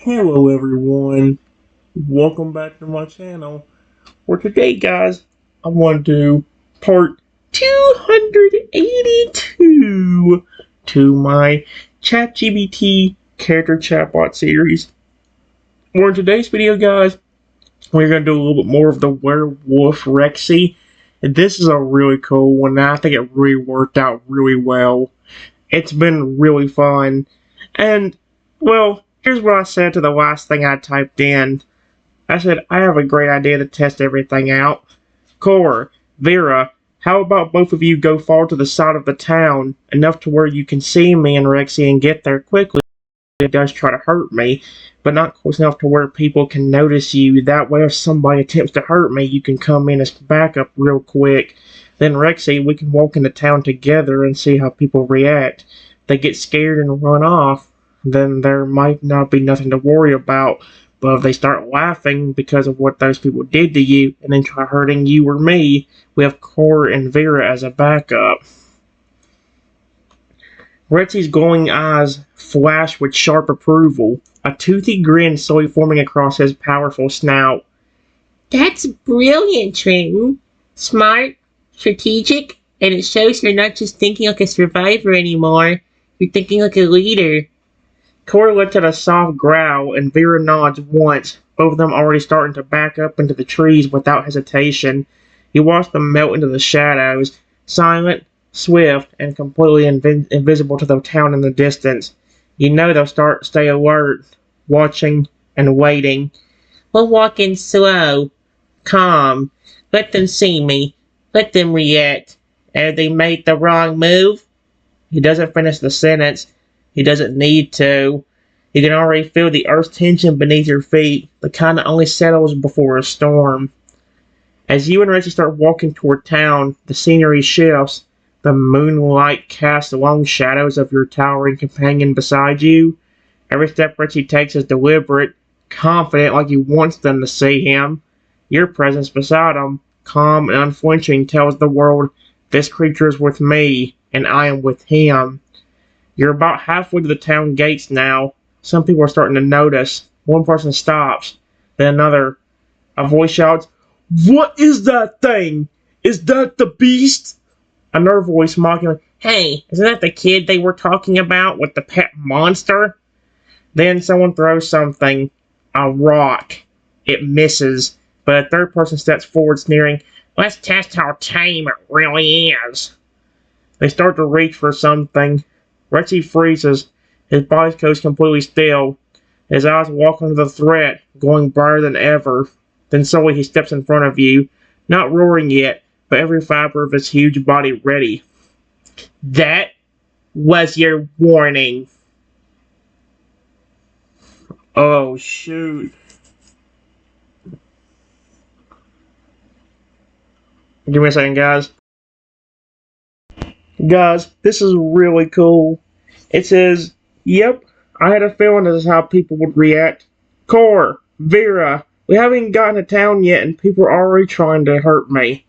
Hello everyone, welcome back to my channel. For today guys, I want to do part 282 to my ChatGPT character chatbot series. For today's video guys, we're going to do a little bit more of the werewolf Rexy. And this is a really cool one, and I think it really worked out really well. It's been really fun. And, well, here's what I said to the last thing I typed in. I said, I have a great idea to test everything out. Cora, Vera, how about both of you go far to the side of the town, enough to where you can see me and Rexy and get there quickly if it does try to hurt me, but not close enough to where people can notice you. That way if somebody attempts to hurt me, you can come in as backup real quick. Then Rexy, we can walk into town together and see how people react. If they get scared and run off, then there might not be nothing to worry about. But if they start laughing because of what those people did to you and then try hurting you or me, we have Cora and Vera as a backup. Retsy's glowing eyes flash with sharp approval, a toothy grin slowly forming across his powerful snout. That's brilliant, Trenton. Smart, strategic, and it shows you're not just thinking like a survivor anymore. You're thinking like a leader. Cora lets out a soft growl, and Vera nods once, both of them already starting to back up into the trees without hesitation. You watch them melt into the shadows, silent, swift, and completely invisible to the town in the distance. You know they'll stay alert, watching and waiting. We'll walk in slow, calm. Let them see me. Let them react. Have they made the wrong move? He doesn't finish the sentence. He doesn't need to. You can already feel the earth's tension beneath your feet, the kind that only settles before a storm. As you and Reggie start walking toward town, the scenery shifts. The moonlight casts long shadows of your towering companion beside you. Every step Reggie takes is deliberate, confident like he wants them to see him. Your presence beside him, calm and unflinching, tells the world, this creature is with me, and I am with him. You're about halfway to the town gates now. Some people are starting to notice. One person stops, then another. A voice shouts, "What is that thing? Is that the beast?" Another voice mockingly, "Hey, isn't that the kid they were talking about with the pet monster?" Then someone throws something. A rock. It misses, but a third person steps forward sneering, "Let's test how tame it really is." They start to reach for something. Rexy freezes. His body goes completely still. His eyes walk into the threat, glowing brighter than ever. Then slowly he steps in front of you, not roaring yet, but every fiber of his huge body ready. That was your warning. Oh, shoot. Give me a second, guys. Guys, this is really cool. It says, yep, I had a feeling this is how people would react. Cora, Vera, we haven't gotten to town yet and people are already trying to hurt me.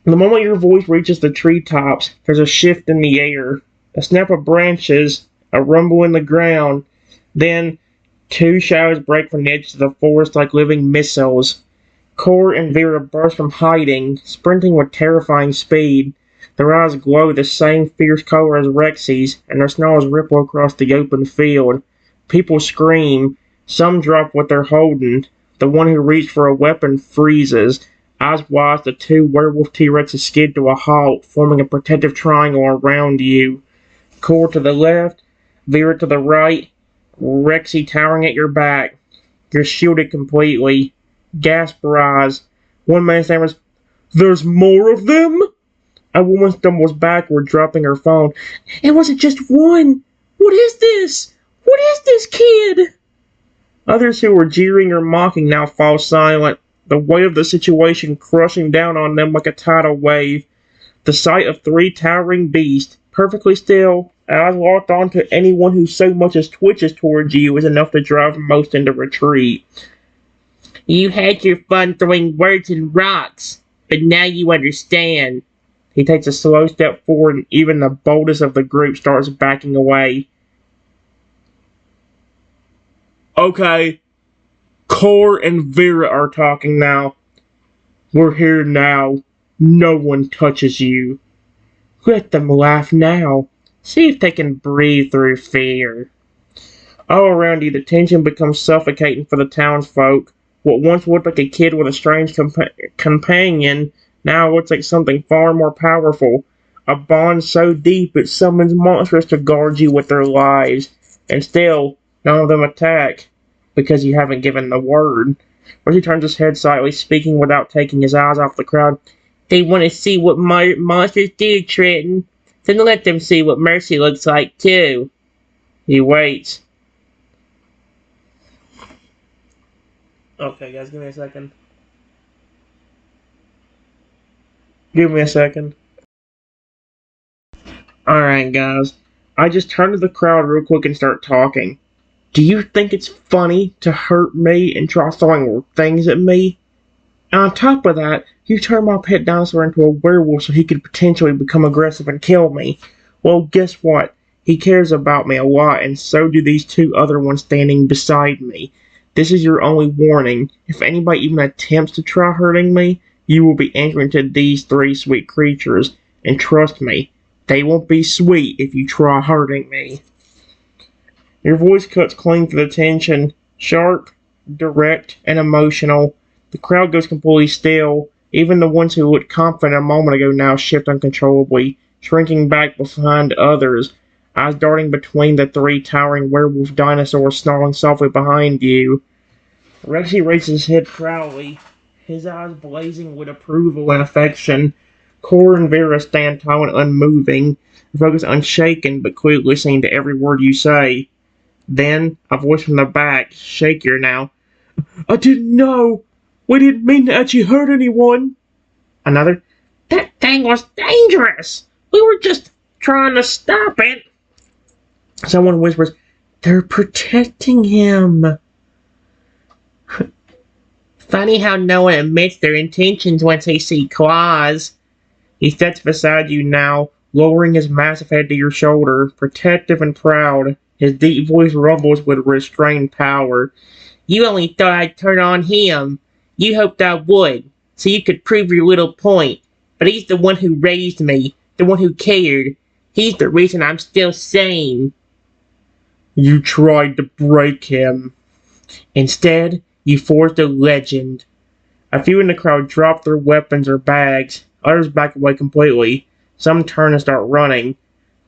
The moment your voice reaches the treetops, there's a shift in the air. A snap of branches, a rumble in the ground. Then, two shadows break from the edge of the forest like living missiles. Cora and Vera burst from hiding, sprinting with terrifying speed. Their eyes glow the same fierce color as Rexy's, and their snarls ripple across the open field. People scream. Some drop what they're holding. The one who reached for a weapon freezes. Eyes wide, the two werewolf T-Rexes skid to a halt, forming a protective triangle around you. Cora to the left, Vera to the right, Rexy towering at your back. You're shielded completely. Gasp rise. One man stammers, "There's more of them?" A woman stumbles backward, dropping her phone. "It wasn't just one! What is this? What is this, kid?" Others who were jeering or mocking now fall silent, the weight of the situation crushing down on them like a tidal wave. The sight of three towering beasts, perfectly still, eyes locked onto anyone who so much as twitches towards you is enough to drive most into retreat. You had your fun throwing words and rocks, but now you understand. He takes a slow step forward and even the boldest of the group starts backing away. Okay, Core and Vera are talking now. We're here now. No one touches you. Let them laugh now. See if they can breathe through fear. All around you, the tension becomes suffocating for the townsfolk. What once looked like a kid with a strange companion now looks like something far more powerful. A bond so deep it summons monsters to guard you with their lives. And still, none of them attack, because you haven't given the word. Percy turns his head slightly, speaking without taking his eyes off the crowd. They want to see what monsters do, Trenton. Then let them see what mercy looks like, too. He waits. Okay, guys, give me a second. Give me a second. Alright, guys. I just turn to the crowd real quick and start talking. Do you think it's funny to hurt me and try throwing things at me? And on top of that, you turn my pet dinosaur into a werewolf so he could potentially become aggressive and kill me. Well, guess what? He cares about me a lot, and so do these two other ones standing beside me. This is your only warning. If anybody even attempts to try hurting me, you will be answering to these three sweet creatures. And trust me, they won't be sweet if you try hurting me. Your voice cuts clean through the tension, sharp, direct, and emotional. The crowd goes completely still. Even the ones who looked confident a moment ago now shift uncontrollably, shrinking back behind others, eyes darting between the three towering werewolf dinosaurs snarling softly behind you. Rexy raises his head proudly, his eyes blazing with approval and affection. Cor and Vera stand tall and unmoving, their focus unshaken but clearly listening to every word you say. Then, a voice from the back, shakier now. I didn't know! We didn't mean to actually hurt anyone! Another, that thing was dangerous! We were just trying to stop it! Someone whispers, they're protecting him! Funny how no one admits their intentions once they see claws. He steps beside you now, lowering his massive head to your shoulder, protective and proud. His deep voice rumbles with restrained power. You only thought I'd turn on him. You hoped I would, so you could prove your little point. But he's the one who raised me, the one who cared. He's the reason I'm still sane. You tried to break him. Instead, you forged a legend. A few in the crowd drop their weapons or bags. Others back away completely. Some turn and start running.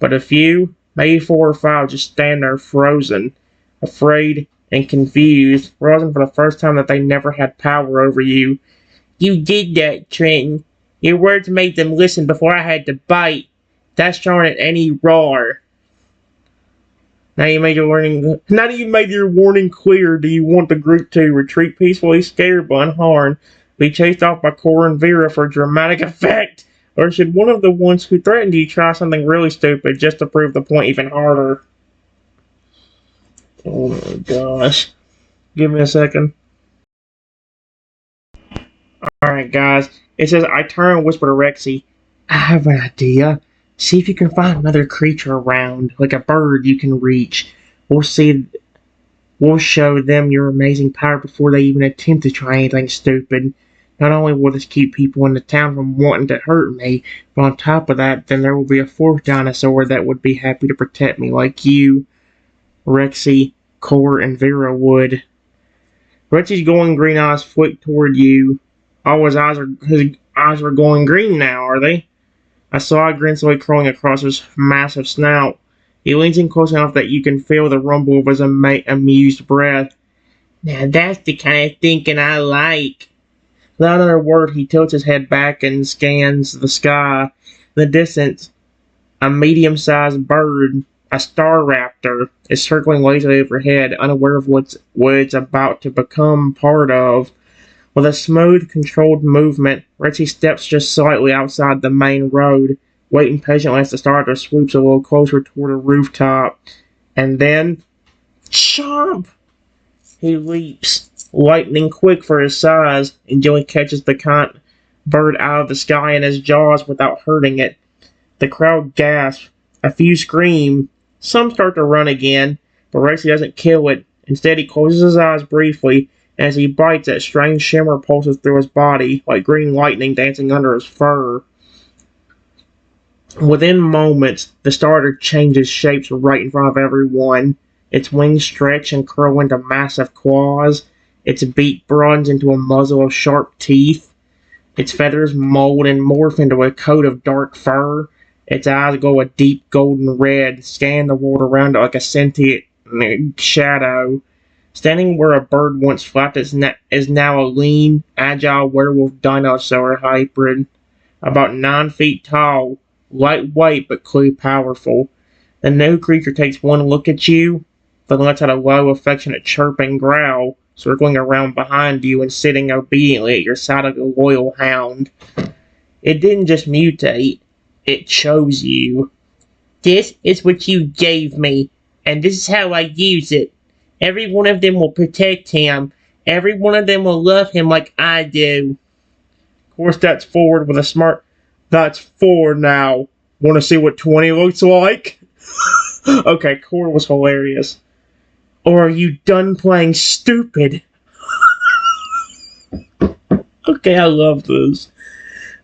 But a few, maybe 4 or 5, just stand there frozen, afraid and confused, realizing for the first time that they never had power over you. You did that, Trenton. Your words made them listen before I had to bite. That's stronger than any roar. Now that you made your warning clear, do you want the group to retreat peacefully, scared but unharmed, be chased off by Cor and Vera for dramatic effect? Or should one of the ones who threatened you try something really stupid just to prove the point even harder? Oh my gosh. Give me a second. Alright guys, it says, I turn and whisper to Rexy, I have an idea. See if you can find another creature around, like a bird you can reach. We'll show them your amazing power before they even attempt to try anything stupid. Not only will this keep people in the town from wanting to hurt me, but on top of that, then there will be a 4th dinosaur that would be happy to protect me like you, Rexy, Cor, and Vera would. Rexy's glowing green eyes flick toward you. Oh, his eyes are glowing green now, are they? I saw a grin slowly curling across his massive snout. He leans in close enough that you can feel the rumble of his amused breath. Now that's the kind of thinking I like. Without another word, he tilts his head back and scans the sky. In the distance, a medium-sized bird, a star raptor, is circling lazily overhead, unaware of what it's about to become part of. With a smooth, controlled movement, Rexy steps just slightly outside the main road, waiting patiently as the starter swoops a little closer toward a rooftop. And then, chomp! He leaps, lightning quick for his size, and gently catches the bird out of the sky in his jaws without hurting it. The crowd gasps, a few scream, some start to run again, but Rexy doesn't kill it. Instead, he closes his eyes briefly, and as he bites, that strange shimmer pulses through his body, like green lightning dancing under his fur. Within moments, the starter changes shapes right in front of everyone. Its wings stretch and curl into massive claws. Its beak broadens into a muzzle of sharp teeth. Its feathers mold and morph into a coat of dark fur. Its eyes glow a deep golden red, scanning the world around it like a sentient shadow. Standing where a bird once flapped is now a lean, agile werewolf dinosaur hybrid, about 9 feet tall, lightweight but clearly powerful. The new creature takes one look at you, then lets out a low, affectionate chirping growl, circling around behind you and sitting obediently at your side like a loyal hound. It didn't just mutate, it chose you. This is what you gave me, and this is how I use it. Every one of them will protect him. Every one of them will love him like I do. Of course, that's forward with a smart... That's 4 now. Want to see what 20 looks like? Okay, Core was hilarious. Or are you done playing stupid? Okay, I love this.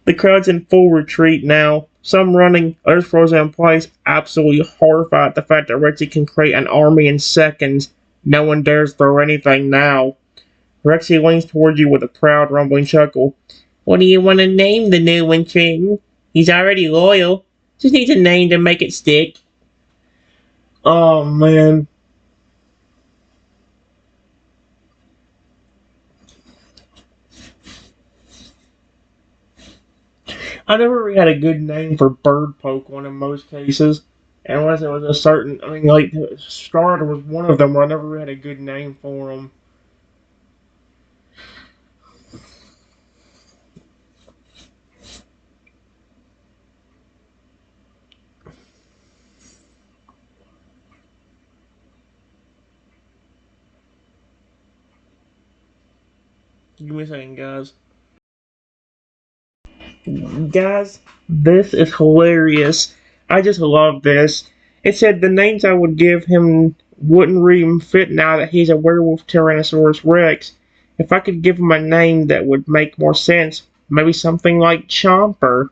The crowd's in full retreat now. Some running, others frozen in place, absolutely horrified at the fact that Rexy can create an army in seconds. No one dares throw anything now. Rexy leans toward you with a proud, rumbling chuckle. What do you want to name the new one, Trenton? He's already loyal. Just needs a name to make it stick. Oh, man. I never really had a good name for bird Pokemon in most cases. Unless it was a certain, I mean, like, Starter was one of them where I never really had a good name for him. Give me a second, guys. Guys, this is hilarious. I just love this. It said the names I would give him wouldn't really fit now that he's a werewolf Tyrannosaurus Rex. If I could give him a name that would make more sense, maybe something like Chomper.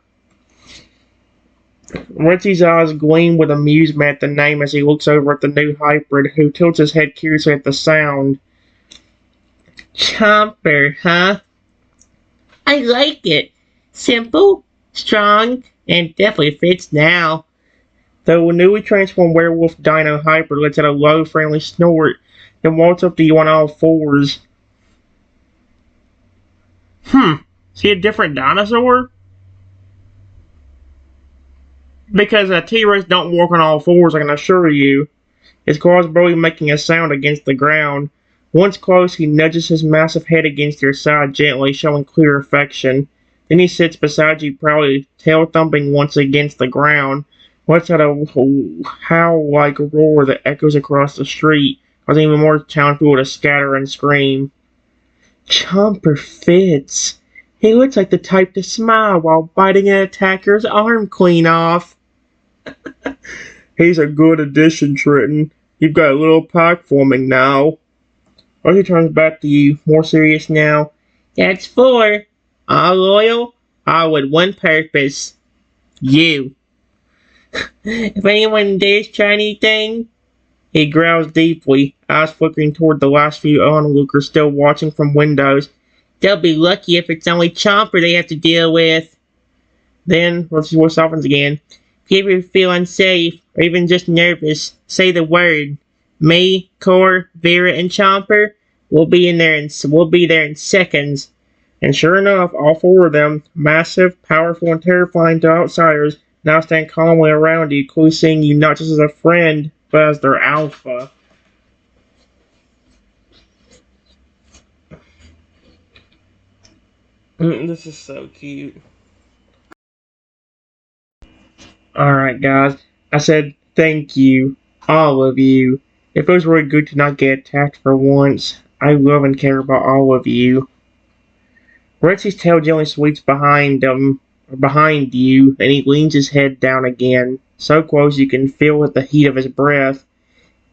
Rexy's eyes gleam with amusement at the name as he looks over at the new hybrid, who tilts his head curiously at the sound. Chomper, huh? I like it. Simple, strong, and definitely fits now. Though a newly transformed werewolf dino hybrid lets out a low, friendly snort, then walks up to you on all fours. Is he a different dinosaur? Because a T-Rex don't walk on all fours, I can assure you. His claws barely making a sound against the ground. Once close, he nudges his massive head against your side gently, showing clear affection. Then he sits beside you proudly, tail thumping once against the ground. Lets out a howl-like roar that echoes across the street, causing even more townspeople to scatter and scream. Chomper fits. He looks like the type to smile while biting an attacker's arm clean off. He's a good addition, Trenton. You've got a little pack forming now. Archie turns back to you, more serious now. That's 4. All loyal, all with one purpose. You. If anyone dares try anything... He growls deeply, eyes flickering toward the last few onlookers still watching from windows. They'll be lucky if it's only Chomper they have to deal with. Then, Rexy's voice softens again. If you ever feel unsafe, or even just nervous, say the word. Me, Core, Vera, and Chomper will be there in seconds. And sure enough, all 4 of them, massive, powerful, and terrifying to outsiders, now stand calmly around you, clearly seeing you not just as a friend, but as their alpha. This is so cute. Alright, guys. I said thank you, all of you. It feels really good to not get attacked for once. I love and care about all of you. Rexy's tail gently sweeps behind you, and he leans his head down again, so close you can feel the heat of his breath.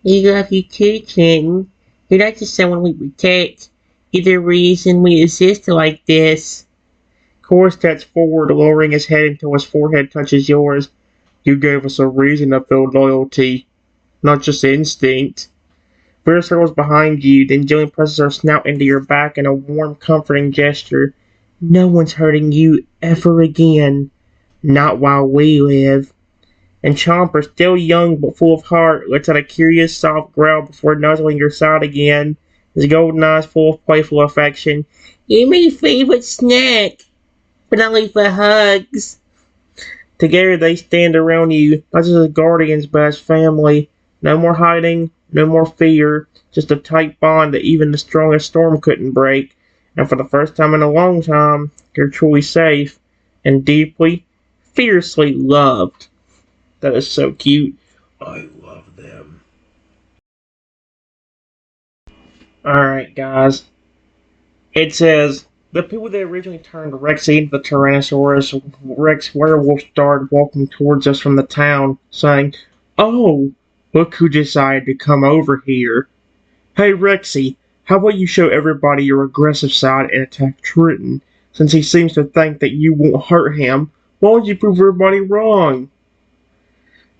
We love you too, Trenton. You're not just someone we protect. You're the reason we exist like this. Cor steps forward, lowering his head until his forehead touches yours. You gave us a reason to feel loyalty, not just instinct. Vera circles behind you, then Jillian presses her snout into your back in a warm, comforting gesture. No one's hurting you ever again. Not while we live. And Chomper, still young but full of heart, lets out a curious, soft growl before nuzzling your side again, his golden eyes full of playful affection. You're my favorite snack, but only for hugs. Together they stand around you, not just as guardians but as family. No more hiding, no more fear, just a tight bond that even the strongest storm couldn't break. And for the first time in a long time, you're truly safe and deeply, fiercely loved. That is so cute. I love them. Alright, guys. It says the people that originally turned Rexy into the Tyrannosaurus Rex werewolf started walking towards us from the town, saying, "Oh, look who decided to come over here. Hey Rexy, how about you show everybody your aggressive side and attack Trenton? Since he seems to think that you won't hurt him, why don't you prove everybody wrong?"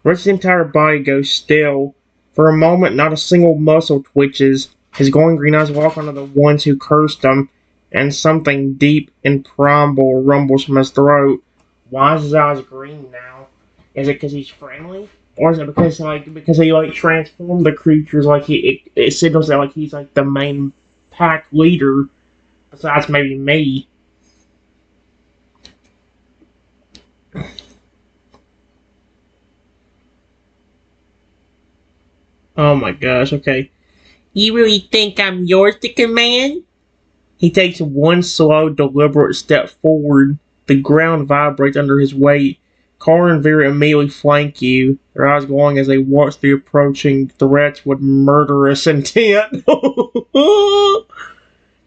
Rex's entire body goes still. For a moment, not a single muscle twitches. His glowing green eyes lock onto the ones who cursed him, and something deep and primal rumbles from his throat. Why is his eyes green now? Is it because he's friendly? Or is it because he transformed the creatures it signals that he's the main pack leader besides maybe me. Oh my gosh, okay. You really think I'm yours to command? He takes one slow, deliberate step forward. The ground vibrates under his weight. Cora and Vera immediately flank you, their eyes glowing as they watch the approaching threats with murderous intent.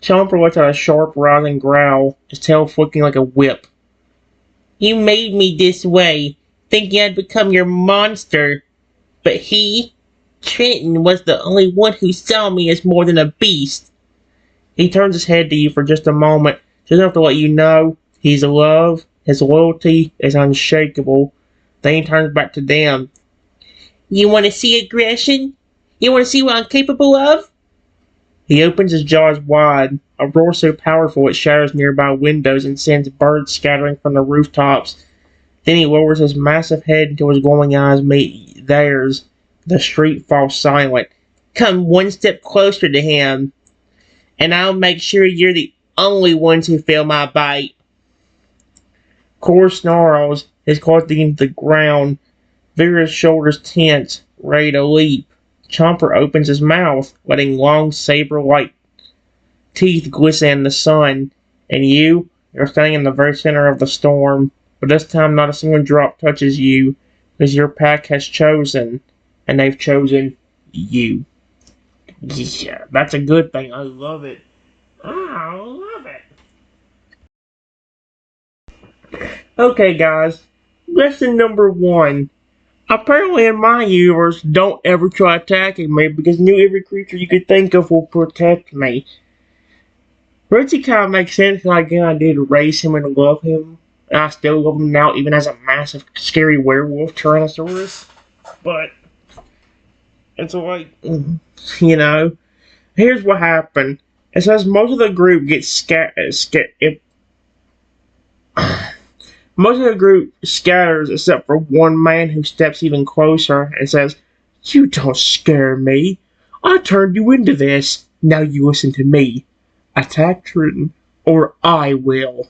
Chomper lets out a sharp, rising growl, his tail flicking like a whip. You made me this way, thinking I'd become your monster. But Trenton, was the only one who saw me as more than a beast. He turns his head to you for just a moment, just enough to let you know he's love, his loyalty is unshakable. Then he turns back to them. You want to see aggression? You want to see what I'm capable of? He opens his jaws wide, a roar so powerful it shatters nearby windows and sends birds scattering from the rooftops. Then he lowers his massive head until his glowing eyes meet theirs. The street falls silent. Come one step closer to him, and I'll make sure you're the only ones who feel my bite. Core snarls, his claws digging into the ground. Vera's shoulders tense, ready to leap. Chomper opens his mouth, letting long saber-like teeth glisten in the sun. And you're standing in the very center of the storm. But this time not a single drop touches you, because your pack has chosen, and they've chosen you. Yeah, that's a good thing. I love it. I love it. Okay, guys. Lesson number 1. Apparently in my universe, don't ever try attacking me because every creature you could think of will protect me. Richie kind of makes sense because again, I did raise him and love him. And I still love him now, even as a massive, scary werewolf Tyrannosaurus. But it's here's what happened. It says most of the group gets most of the group scatters except for one man who steps even closer and says, "You don't scare me. I turned you into this. Now you listen to me. Attack Trenton, or I will."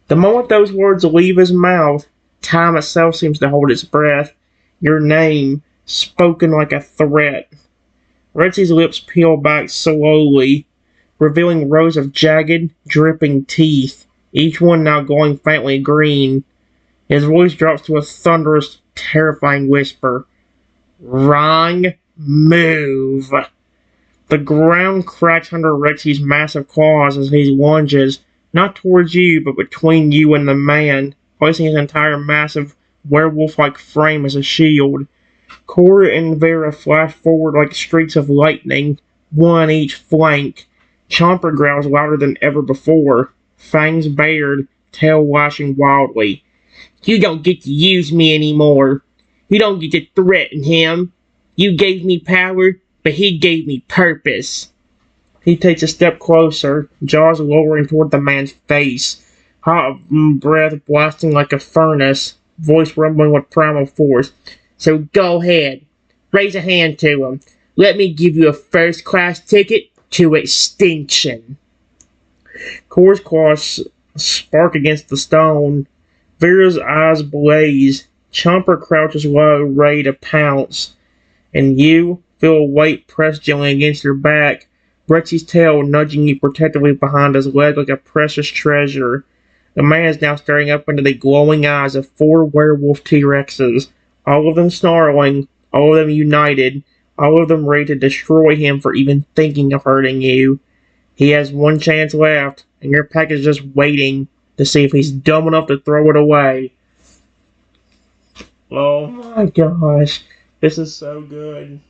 The moment those words leave his mouth, time itself seems to hold its breath. Your name, spoken like a threat. Retsy's lips peel back slowly, revealing rows of jagged, dripping teeth, each one now glowing faintly green. His voice drops to a thunderous, terrifying whisper. Wrong move. The ground cracks under Retsy's massive claws as he lunges, not towards you, but between you and the man, placing his entire massive, werewolf-like frame as a shield. Cora and Vera flash forward like streaks of lightning, one on each flank. Chomper growls louder than ever before, fangs bared, tail lashing wildly. You don't get to use me anymore. You don't get to threaten him. You gave me power, but he gave me purpose. He takes a step closer, jaws lowering toward the man's face, hot breath blasting like a furnace, voice rumbling with primal force. So go ahead, raise a hand to him. Let me give you a first-class ticket to extinction. Core's claws spark against the stone. Vera's eyes blaze. Chomper crouches low, ready to pounce. And you feel a weight pressed gently against your back, Rexy's tail nudging you protectively behind his leg like a precious treasure. The man is now staring up into the glowing eyes of 4 werewolf T-Rexes, all of them snarling, all of them united, all of them ready to destroy him for even thinking of hurting you. He has one chance left, and your pack is just waiting to see if he's dumb enough to throw it away. Oh my gosh, this is so good.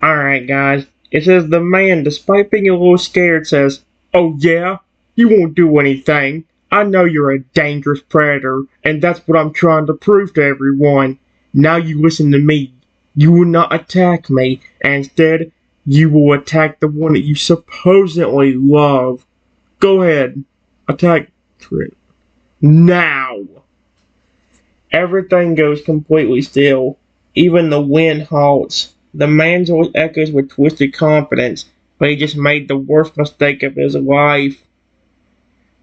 Alright guys, it says the man, despite being a little scared, says, "Oh yeah? You won't do anything. I know you're a dangerous predator, and that's what I'm trying to prove to everyone. Now you listen to me. You will not attack me, and instead, you will attack the one that you supposedly love. Go ahead, attack Trent. Now!" Everything goes completely still. Even the wind halts. The man's voice echoes with twisted confidence, but he just made the worst mistake of his life.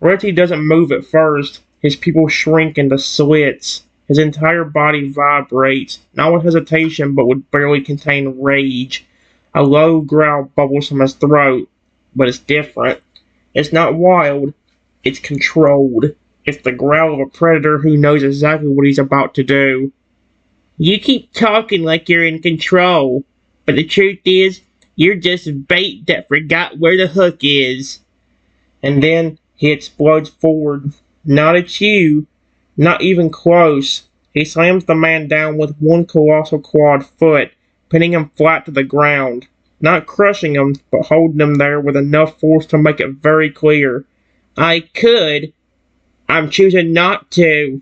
Rexy doesn't move at first. His pupils shrink into slits. His entire body vibrates, not with hesitation, but with barely contained rage. A low growl bubbles from his throat, but it's different. It's not wild, it's controlled. It's the growl of a predator who knows exactly what he's about to do. You keep talking like you're in control, but the truth is, you're just bait that forgot where the hook is. And then he explodes forward. Not at you, not even close. He slams the man down with one colossal clawed foot, pinning him flat to the ground. Not crushing him, but holding him there with enough force to make it very clear. I could. I'm choosing not to.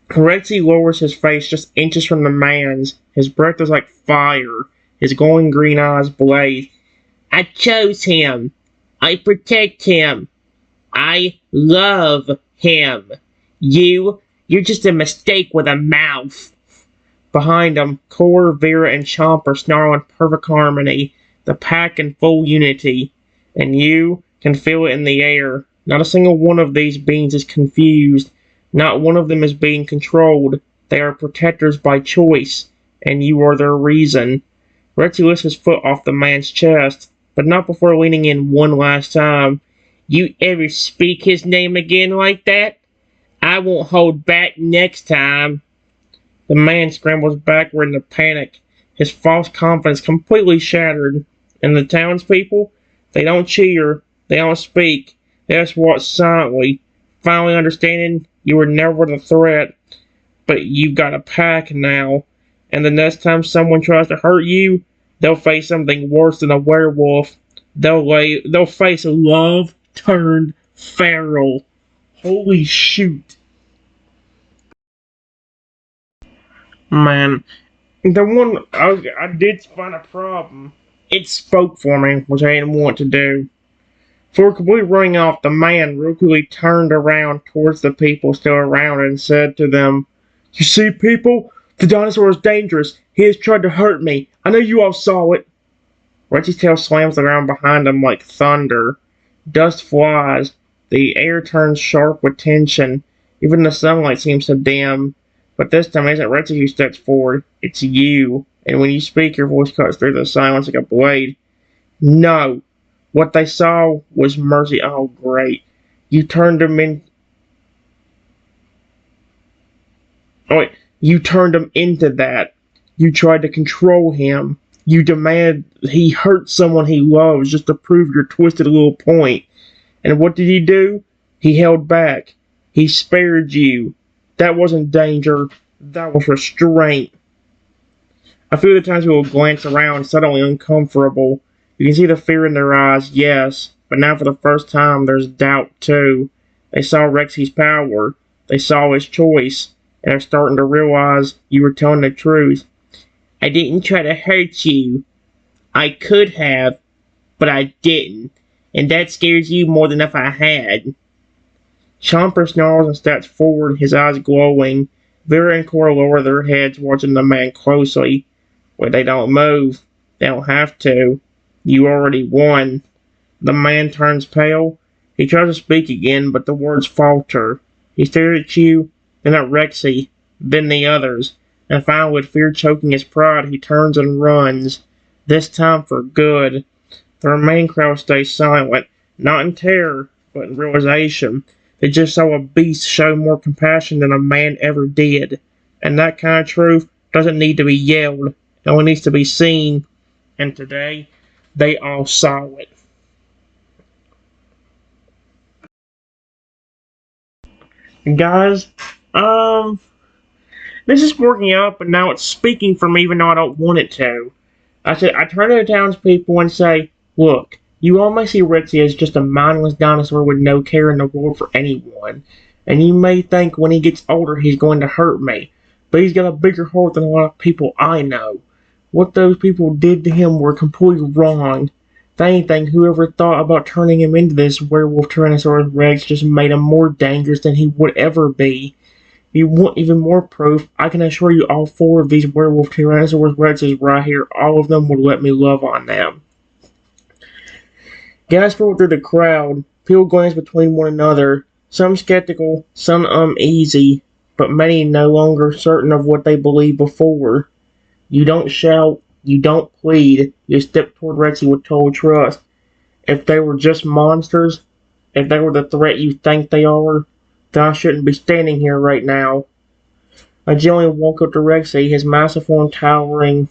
Rexy lowers his face just inches from the man's. His breath is like fire. His glowing green eyes blaze. I chose him. I protect him. I love him. You're just a mistake with a mouth. Behind him, Core, Vera, and Chomper snarl in perfect harmony, the pack in full unity. And you can feel it in the air. Not a single one of these beings is confused. Not one of them is being controlled. They are protectors by choice, and you are their reason. Rexy lifts his foot off the man's chest, but not before leaning in one last time. You ever speak his name again like that? I won't hold back next time. The man scrambles backward in a panic, his false confidence completely shattered. And the townspeople? They don't cheer, they don't speak, they just watch silently, finally understanding you were never the threat, but you've got a pack now, and the next time someone tries to hurt you, they'll face something worse than a werewolf. They'll face a love turned feral. Holy shoot. Man, the one I did find a problem. It spoke for me, which I didn't want to do. Before completely running off, the man real quickly turned around towards the people still around and said to them, "You see, people? The dinosaur is dangerous. He has tried to hurt me. I know you all saw it." Rexy's tail slams the ground behind him like thunder. Dust flies. The air turns sharp with tension. Even the sunlight seems to dim. But this time it isn't Rexy who steps forward. It's you. And when you speak, your voice cuts through the silence like a blade. "No. What they saw was mercy." Oh, great. You turned him in. Oh, wait. You turned him into that. You tried to control him. You demanded he hurt someone he loves just to prove your twisted little point. And what did he do? He held back. He spared you. That wasn't danger. That was restraint. A few of the times people glance around, suddenly uncomfortable. You can see the fear in their eyes, yes, but now for the first time there's doubt too. They saw Rexy's power, they saw his choice, and they're starting to realize you were telling the truth. I didn't try to hurt you. I could have, but I didn't. And that scares you more than if I had. Chomper snarls and steps forward, his eyes glowing. Vera and Cora lower their heads, watching the man closely. But they don't move. They don't have to. You already won. The man turns pale. He tries to speak again, but the words falter. He stares at you, then at Rexy, then the others, and finally, with fear choking his pride, he turns and runs. This time for good. The remaining crowd stays silent, not in terror, but in realization. They just saw a beast show more compassion than a man ever did. And that kind of truth doesn't need to be yelled. It only needs to be seen. And today, they all saw it. Guys, this is working out, but now it's speaking for me even though I don't want it to. I turn to the townspeople and say, look, you all may see Rexy as just a mindless dinosaur with no care in the world for anyone. And you may think when he gets older he's going to hurt me. But he's got a bigger heart than a lot of people I know. What those people did to him were completely wrong. If anything, whoever thought about turning him into this werewolf Tyrannosaurus Rex just made him more dangerous than he would ever be. If you want even more proof, I can assure you all four of these werewolf Tyrannosaurus Rexes right here, all of them would let me love on them. Guys filtered through the crowd, people glance between one another, some skeptical, some uneasy, but many no longer certain of what they believed before. You don't shout, you don't plead, you step toward Rexy with total trust. If they were just monsters, if they were the threat you think they are, then I shouldn't be standing here right now. I gently walk up to Rexy, his massive form towering,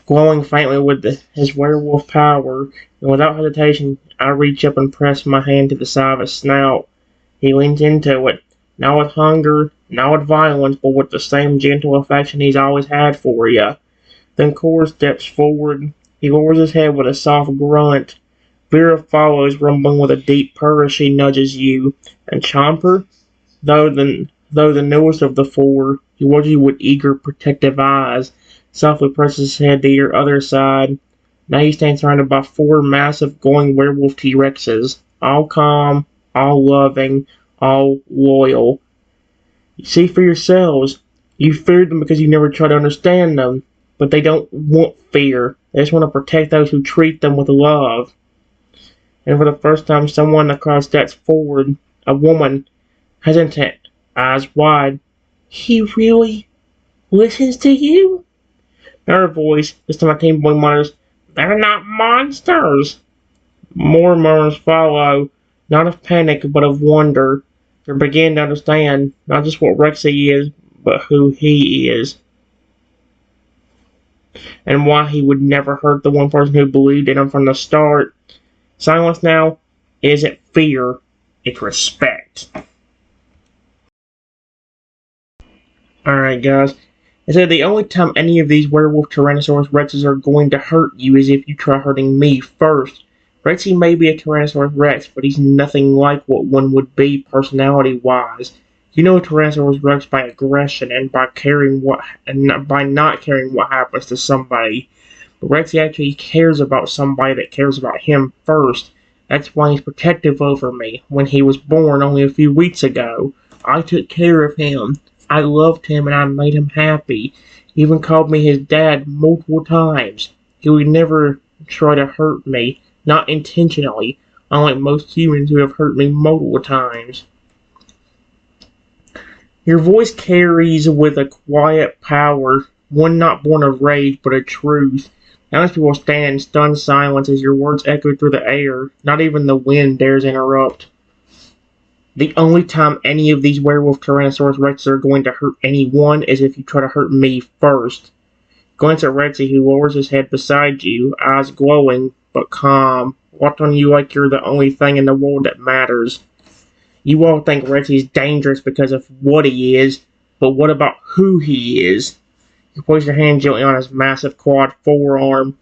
glowing faintly with his werewolf power, and without hesitation, I reach up and press my hand to the side of his snout. He leans into it, not with hunger, not with violence, but with the same gentle affection he's always had for you. Then Cora steps forward. He lowers his head with a soft grunt. Vera follows, rumbling with a deep purr as she nudges you. And Chomper, though the newest of the four, he watches you with eager, protective eyes, softly presses his head to your other side. Now he stands surrounded by four massive, glowing werewolf T-Rexes, all calm, all loving, all loyal. You see for yourselves. You feared them because you never tried to understand them, but they don't want fear. They just want to protect those who treat them with love. And for the first time, someone in the crowd steps forward, a woman, hesitant, eyes wide. He really listens to you? Her voice, this time a teen boy mutters, they're not monsters. More murmurs follow, not of panic, but of wonder. They begin to understand not just what Rexy is, but who he is. And why he would never hurt the one person who believed in him from the start. Silence now isn't fear, it's respect. Alright guys, I said the only time any of these werewolf Tyrannosaurus Rexes are going to hurt you is if you try hurting me first. Rexy may be a Tyrannosaurus Rex, but he's nothing like what one would be personality-wise. You know a Tyrannosaurus Rex by aggression and by not caring what happens to somebody. But Rexy actually cares about somebody that cares about him first. That's why he's protective over me. When he was born only a few weeks ago, I took care of him. I loved him and I made him happy. He even called me his dad multiple times. He would never try to hurt me, not intentionally, unlike most humans who have hurt me multiple times. Your voice carries with a quiet power, one not born of rage, but of truth. Now people stand in stunned silence as your words echo through the air. Not even the wind dares interrupt. The only time any of these werewolf Tyrannosaurus Rexes are going to hurt anyone is if you try to hurt me first. Glance at Rexy, who lowers his head beside you, eyes glowing, but calm, watching you like you're the only thing in the world that matters. You all think Rexy's dangerous because of what he is, but what about who he is? You place your hand gently on his massive quad forearm.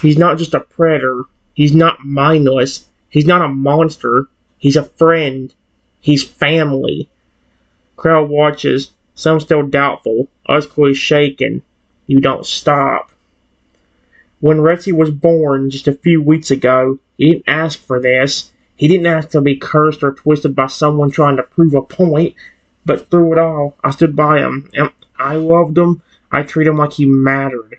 He's not just a predator. He's not mindless. He's not a monster. He's a friend. He's family. Crowd watches, some still doubtful, others clearly shaken. You don't stop. When Rexy was born just a few weeks ago, he didn't ask for this. He didn't ask to be cursed or twisted by someone trying to prove a point. But through it all, I stood by him. And I loved him. I treated him like he mattered.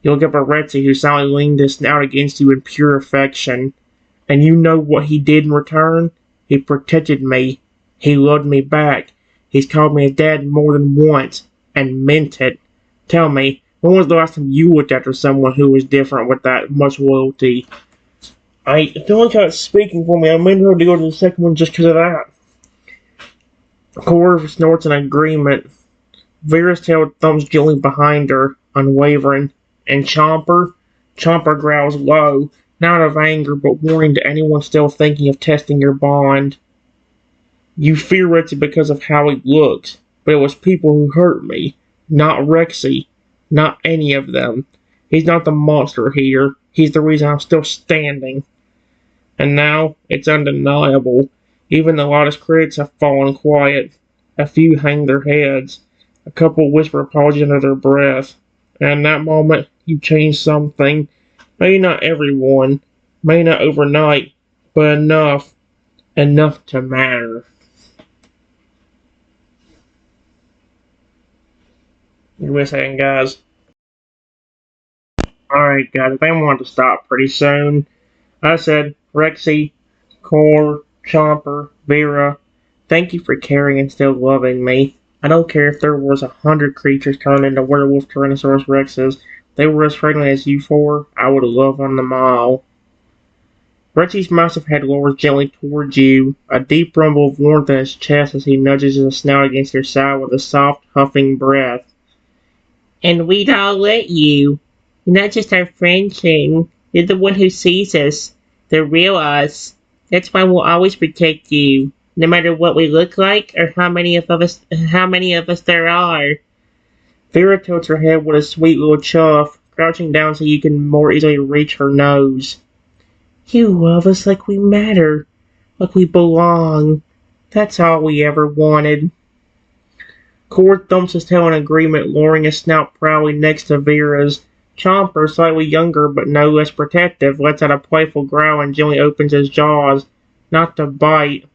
You look up at Rexy, who silently leaned his snout against you in pure affection. And you know what he did in return? He protected me. He loved me back. He's called me a dad more than once, and meant it. Tell me, when was the last time you looked after someone who was different with that much loyalty? I feel like it's speaking for me. I made her to go to the second one just because of that. Cora snorts in agreement. Vera's tail thumbs gently behind her, unwavering. And Chomper growls low, not of anger, but warning to anyone still thinking of testing your bond. You fear Rexy because of how he looks, but it was people who hurt me, not Rexy, not any of them. He's not the monster here. He's the reason I'm still standing. And now, it's undeniable. Even the loudest critics have fallen quiet. A few hang their heads. A couple whisper apologies under their breath. And in that moment, you change something. Maybe not everyone, maybe not overnight, but enough. Enough to matter. Give me a second, guys. Alright, guys, if I wanted to stop pretty soon, I said, Rexy, Core, Chomper, Vera, thank you for caring and still loving me. I don't care if there was 100 creatures turned into werewolf Tyrannosaurus Rexes. They were as friendly as you four, I would love on them all. Rexy's massive head lowers gently towards you, a deep rumble of warmth in his chest as he nudges his snout against your side with a soft, huffing breath. And we'd all let you. You're not just our friend, King. You're the one who sees us, the real us. That's why we'll always protect you, no matter what we look like or how many of us there are. Vera tilts her head with a sweet little chuff, crouching down so you can more easily reach her nose. You love us like we matter, like we belong. That's all we ever wanted. Cord thumps his tail in agreement, lowering his snout proudly next to Vera's. Chomper, slightly younger but no less protective, lets out a playful growl and gently opens his jaws, not to bite,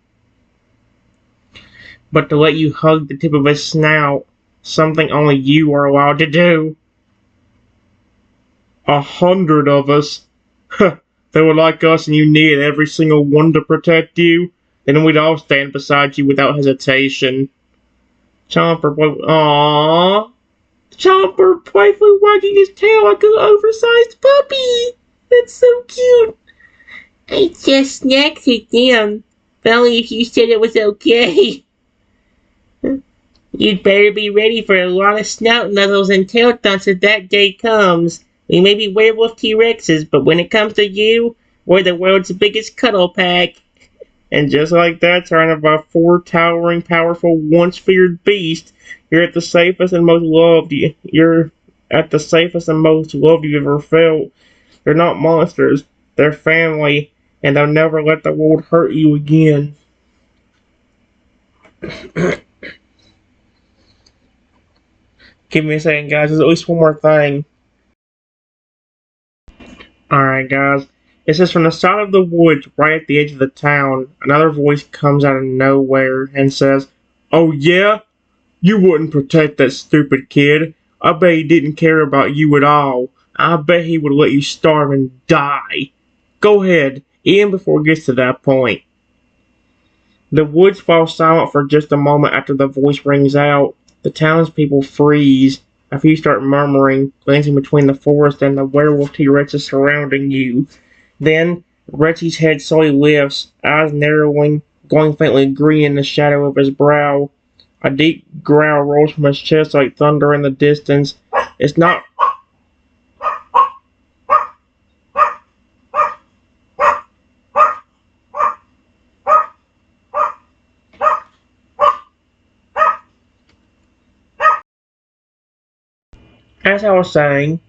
but to let you hug the tip of his snout, something only you are allowed to do. 100 of us. They were like us and you needed every single one to protect you, then we'd all stand beside you without hesitation. Chomper, aww. Chomper playfully wagging his tail like an oversized puppy. That's so cute. I just snapped it down. But only if you said it was okay. You'd better be ready for a lot of snout nuzzles and tail thumps if that day comes. We may be werewolf T-Rexes, but when it comes to you, we're the world's biggest cuddle pack. And just like that, surrounded by 4 towering, powerful, once-feared beasts, you're at the safest and most loved you've ever felt. They're not monsters. They're family, and they'll never let the world hurt you again. Give me a second, guys. There's at least one more thing. Alright, guys. It says from the side of the woods, right at the edge of the town, another voice comes out of nowhere and says, Oh yeah? You wouldn't protect that stupid kid. I bet he didn't care about you at all. I bet he would let you starve and die. Go ahead, even before it gets to that point. The woods fall silent for just a moment after the voice rings out. The townspeople freeze. A few start murmuring, glancing between the forest and the werewolf T-Rexes surrounding you. Then, Rexy's head slowly lifts, eyes narrowing, glowing faintly green in the shadow of his brow. A deep growl rolls from his chest like thunder in the distance. It's not As I was saying,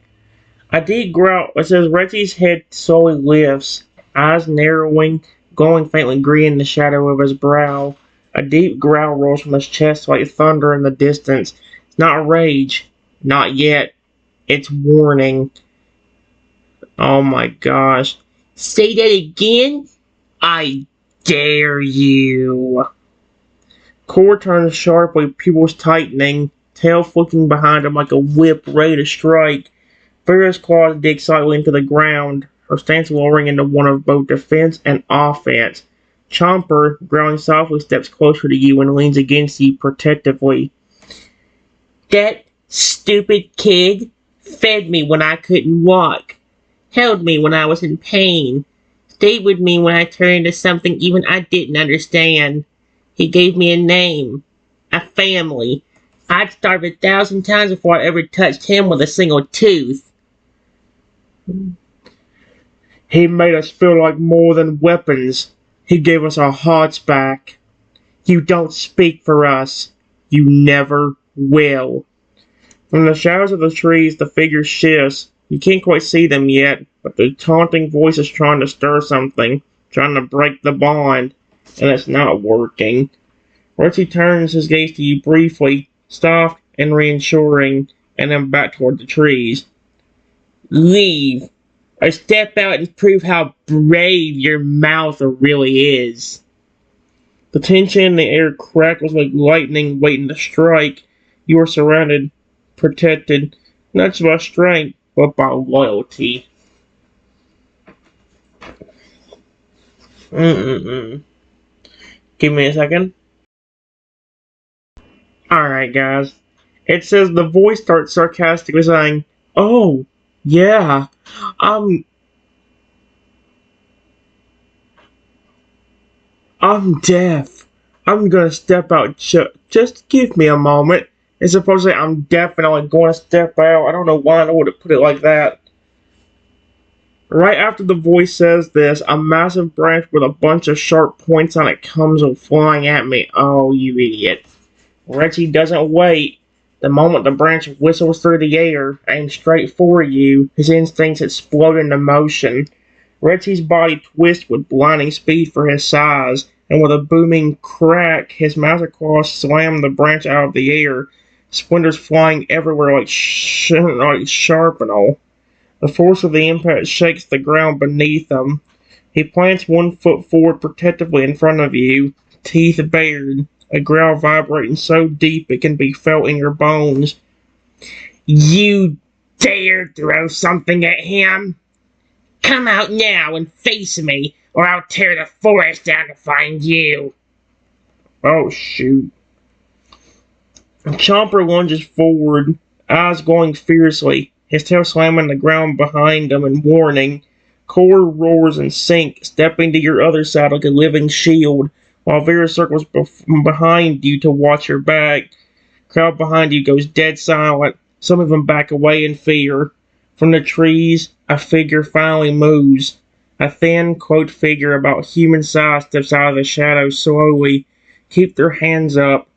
a deep growl. It says Reggie's head slowly lifts, eyes narrowing, glowing faintly green in the shadow of his brow. A deep growl rolls from his chest like thunder in the distance. It's not rage, not yet. It's warning. Oh my gosh. Say that again? I dare you. Core turns sharply, pupils tightening, tail flicking behind him like a whip ready to strike. Vera's claws dig slightly into the ground, her stance lowering into one of both defense and offense. Chomper, growling softly, steps closer to you and leans against you protectively. That stupid kid fed me when I couldn't walk, held me when I was in pain, stayed with me when I turned into something even I didn't understand. He gave me a name, a family. I'd starve 1,000 times before I ever touched him with a single tooth. He made us feel like more than weapons. He gave us our hearts back. You don't speak for us. You never will. From the shadows of the trees, the figure shifts. You can't quite see them yet, but the taunting voice is trying to stir something, trying to break the bond, and it's not working. Richie turns his gaze to you briefly, soft and reassuring, and then back toward the trees. Leave, or step out and prove how brave your mouth really is. The tension in the air crackles like lightning waiting to strike. You are surrounded, protected, not just by strength, but by loyalty. Mm-mm-mm. Give me a second. Alright, guys. It says the voice starts sarcastically saying, "Oh, yeah, I'm I'm deaf. I'm gonna step out. Just give me a moment." It's supposed to say I'm definitely going to step out. I don't know why I would put it like that. Right after the voice says this, a massive branch with a bunch of sharp points on it comes flying at me. Oh, you idiot. Reggie doesn't wait. The moment the branch whistles through the air, aimed straight for you, his instincts explode into motion. Reggie's body twists with blinding speed for his size, and with a booming crack, his massive claws slam the branch out of the air, splinters flying everywhere like sharpenel. The force of the impact shakes the ground beneath him. He plants one foot forward protectively in front of you, teeth bared, a growl vibrating so deep it can be felt in your bones. You dare throw something at him? Come out now and face me, or I'll tear the forest down to find you. Oh, shoot. Chomper lunges forward, eyes glowing fiercely, his tail slamming the ground behind him in warning. Core roars and sinks, stepping to your other side like a living shield, while Vera circles behind you to watch your back. Crowd behind you goes dead silent. Some of them back away in fear. From the trees, a figure finally moves. A thin, cloaked figure about human size steps out of the shadows slowly. Keep their hands up.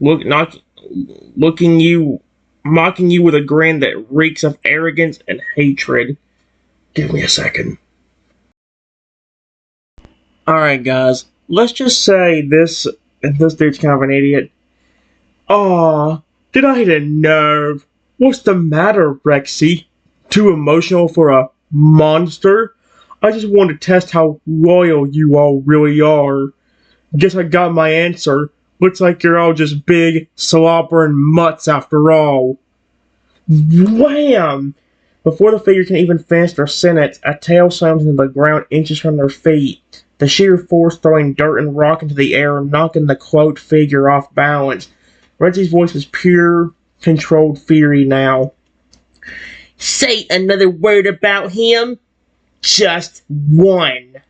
Looking you, mocking you with a grin that reeks of arrogance and hatred. Give me a second. Alright, guys. Let's just say this dude's kind of an idiot. Aw, did I hit a nerve? What's the matter, Rexy? Too emotional for a monster? I just wanted to test how loyal you all really are. Guess I got my answer. Looks like you're all just big, slobbering mutts after all. Wham! Before the figure can even finish their sentence, a tail slams into the ground inches from their feet. The sheer force throwing dirt and rock into the air, knocking the cloaked figure off balance. Reggie's voice was pure, controlled fury now. Say another word about him? Just one.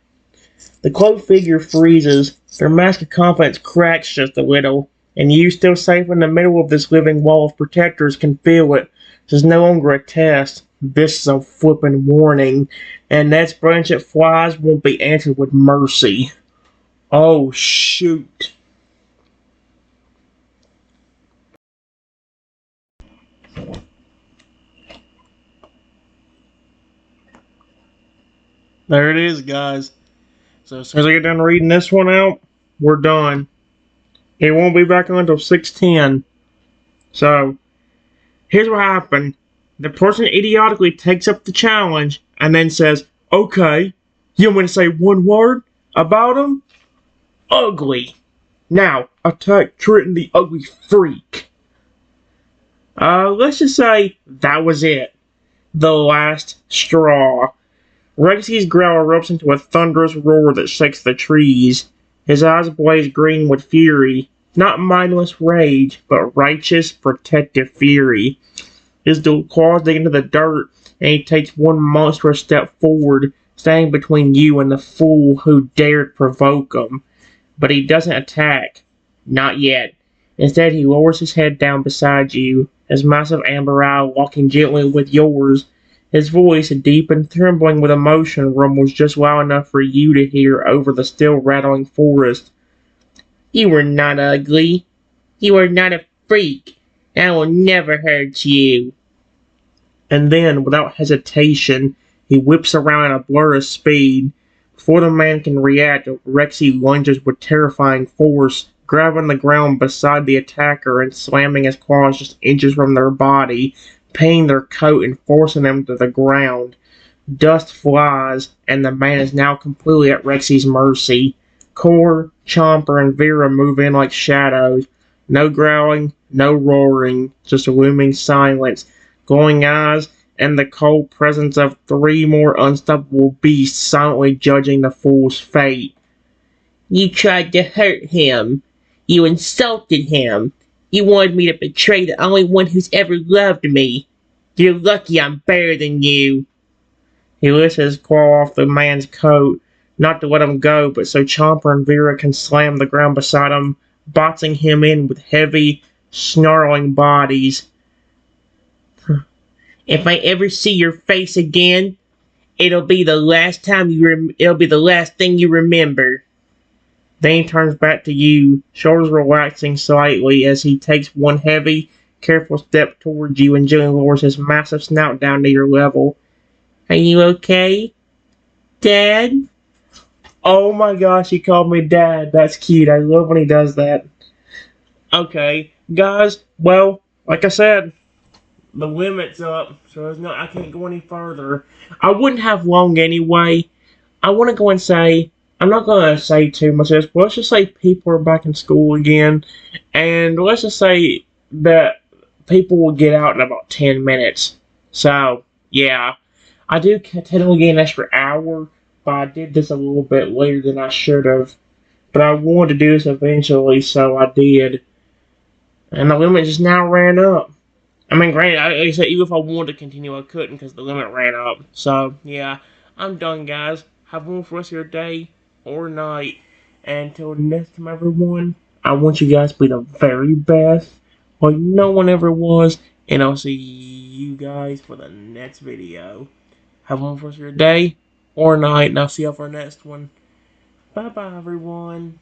The cloaked figure freezes. Their mask of confidence cracks just a little, and you, still safe in the middle of this living wall of protectors, can feel it. This is no longer a test. This is a flippin' warning, and that branch that flies won't be answered with mercy. Oh, shoot. There it is, guys. So as soon as I get done reading this one out, we're done. It won't be back on until 6:10. So here's what happened. The person idiotically takes up the challenge and then says, "Okay, you want me to say one word about him? Ugly. Now attack Trenton the ugly freak." Let's just say that was it. The last straw. Rexy's growl erupts into a thunderous roar that shakes the trees. His eyes blaze green with fury. Not mindless rage, but righteous, protective fury. His claws dig into the dirt, and he takes one monstrous step forward, standing between you and the fool who dared provoke him. But he doesn't attack. Not yet. Instead, he lowers his head down beside you, his massive amber eye walking gently with yours. His voice, deep and trembling with emotion, rumbles just loud enough for you to hear over the still rattling forest. "You are not ugly. You are not a freak. I will never hurt you." And then, without hesitation, he whips around at a blur of speed. Before the man can react, Rexy lunges with terrifying force, grabbing the ground beside the attacker and slamming his claws just inches from their body, pinning their coat and forcing them to the ground. Dust flies, and the man is now completely at Rexy's mercy. Core, Chomper, and Vera move in like shadows. No growling, no roaring, just a looming silence, glowing eyes, and the cold presence of three more unstoppable beasts silently judging the fool's fate. "You tried to hurt him. You insulted him. You wanted me to betray the only one who's ever loved me. You're lucky I'm better than you." He lifts his claw off the man's coat, not to let him go, but so Chomper and Vera can slam the ground beside him, boxing him in with heavy, snarling bodies. "If I ever see your face again, it'll be the last thing you remember." Then he turns back to you, shoulders relaxing slightly as he takes one heavy, careful step towards you and gently lowers his massive snout down to your level. "Are you okay, Dad?" Oh my gosh, he called me Dad. That's cute. I love when he does that. Okay, guys, well, like I said, the limit's up, so I can't go any further. I wouldn't have long anyway. I want to go and say, I'm not going to say too much of this, but let's just say people are back in school again, and let's just say that people will get out in about 10 minutes. So, yeah, I do technically get an extra hour, but I did this a little bit later than I should have. But I wanted to do this eventually, so I did. And the limit just now ran up. I mean, granted, like I said, even if I wanted to continue, I couldn't because the limit ran up. So, yeah, I'm done, guys. Have one for the rest of your day or night. And until next time, everyone, I want you guys to be the very best, like no one ever was. And I'll see you guys for the next video. Have one for the rest of your day or night, and I'll see you for the next one. Bye-bye, everyone.